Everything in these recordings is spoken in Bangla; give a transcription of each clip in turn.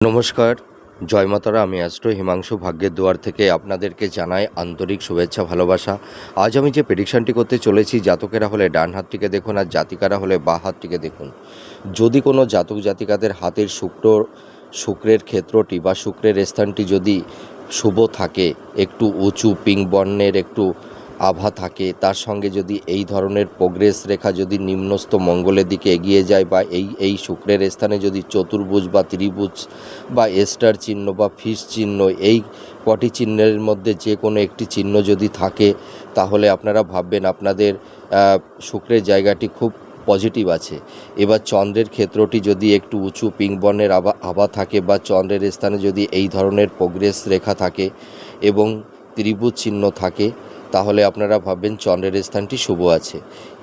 নমস্কার, জয় মাতারা। আমি অ্যাস্ট্রো হিমাংশু ভাগ্যের দুয়ার থেকে আপনাদেরকে জানাই আন্তরিক শুভেচ্ছা ভালোবাসা। আজ আমি যে প্রেডিকশানটি করতে চলেছি, জাতকেরা হলে ডান হাতটিকে দেখুন আর জাতিকারা হলে বাঁ হাতটিকে দেখুন। যদি কোনো জাতক জাতিকাদের হাতের শুক্রের ক্ষেত্রটি বা শুক্রের স্থানটি যদি শুভ থাকে, একটু উঁচু পিঙ্ক বর্ণের একটু আভা থাকে, তার সঙ্গে যদি এই ধরনের প্রোগ্রেস রেখা যদি নিম্নস্থ মঙ্গলের দিকে এগিয়ে যায় বা এই শুক্রের স্থানে যদি চতুর্ভুজ বা ত্রিভুজ বা স্টার চিহ্ন বা ফিস চিহ্ন, এই কটি চিহ্নের মধ্যে যে কোনো একটি চিহ্ন যদি থাকে, তাহলে আপনারা ভাববেন আপনাদের শুক্রের জায়গাটি খুব পজিটিভ আছে। এবার চন্দ্রের ক্ষেত্রটি যদি একটু উঁচু পিঙ্ক বর্ণের আভা থাকে বা চন্দ্রের স্থানে যদি এই ধরনের প্রোগ্রেস রেখা থাকে এবং ত্রিভুজ চিহ্ন থাকে, তাহলে আপনারা ভাববেন চন্দ্রের স্থানটি শুভ আছে।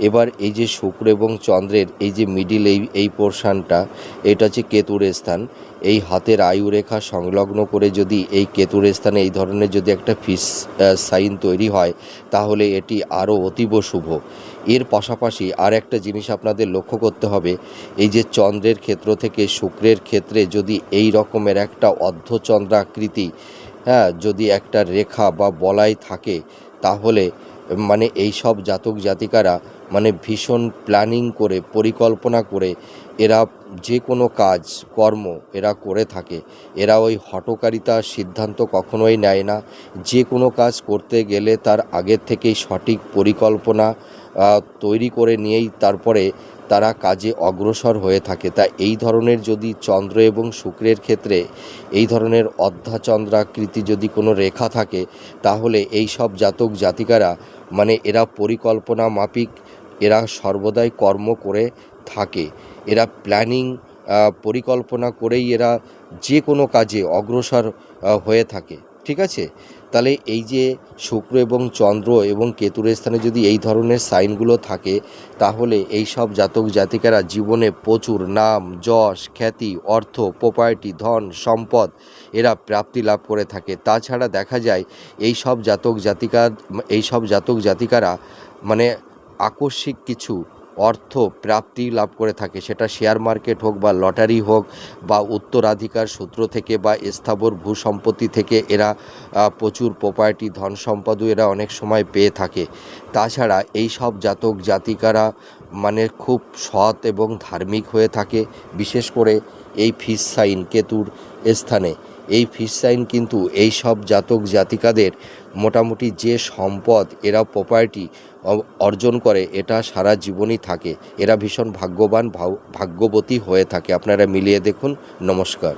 এবার এই যে শুক্র এবং চন্দ্রের এই যে মিডিল এই পোর্শানটা, এটা হচ্ছে কেতুর স্থান। এই হাতের আয়ু রেখা সংলগ্ন করে যদি এই কেতুর স্থানে এই ধরনের যদি একটা ফিস সাইন তৈরি হয়, তাহলে এটি আরও অতীব শুভ। এর পাশাপাশি আর একটা জিনিস আপনাদের লক্ষ্য করতে হবে, এই যে চন্দ্রের ক্ষেত্র থেকে শুক্রের ক্ষেত্রে যদি এই রকমের একটা অর্ধচন্দ্রাকৃতি, যদি একটা রেখা বা বলাই থাকে, তাহলে এই সব জাতক জাতিকারা ভীষণ প্ল্যানিং করে পরিকল্পনা করে এরা যে কোনো কাজ কর্ম এরা করে থাকে। এরা ওই হঠকারিতার সিদ্ধান্ত কখনোই নেয় না। যে কোনো কাজ করতে গেলে তার আগের থেকেই সঠিক পরিকল্পনা তৈরি করে নিয়েই তারপরে তারা কাজে অগ্রসর হয়ে থাকে। তা এই ধরনের যদি চন্দ্র এবং শুক্রের ক্ষেত্রে এই ধরনের অর্ধচন্দ্রাকৃতি যদি কোনো রেখা থাকে, তাহলে এই সব জাতক জাতিকারা এরা পরিকল্পনা মাফিক এরা সর্বদাই কর্ম করে থাকে। এরা প্ল্যানিং পরিকল্পনা করেই এরা যে কোনো কাজে অগ্রসর হয়ে থাকে। ঠিক আছে? তাহলে এই যে শুক্র এবং চন্দ্র এবং কেতুর স্থানে যদি এই ধরনের সাইনগুলো থাকে, তাহলে এই সব জাতক জাতিকারা জীবনে প্রচুর নাম, যশ, খ্যাতি, অর্থ, প্রপার্টি, ধন, সম্পদ এরা প্রাপ্তি লাভ করে থাকে। তাছাড়া দেখা যায় এই সব জাতক জাতিকারা আকস্মিক কিছু অর্থ প্রাপ্তি লাভ করে থাকে। সেটা শেয়ার মার্কেট হোক বা লটারি হোক বা উত্তরাধিকার সূত্র থেকে বা স্থাবর ভূসম্পত্তি থেকে এরা প্রচুর প্রপার্টি, ধন সম্পদও এরা অনেক সময় পেয়ে থাকে। তাছাড়া এই সব জাতক জাতিকারা খুব সৎ এবং ধার্মিক হয়ে থাকে। বিশেষ করে এই ফিস সাইন কেতুর স্থানে, এই ফিস সাইন কিন্তু এই সব জাতক জাতিকাদের মোটামুটি যে সম্পদ এরা প্রপার্টি অর্জন করে, এটা সারা জীবনই থাকে। এরা ভীষণ ভাগ্যবান ভাগ্যবতী হয়ে থাকে। আপনারা মিলিয়ে দেখুন। নমস্কার।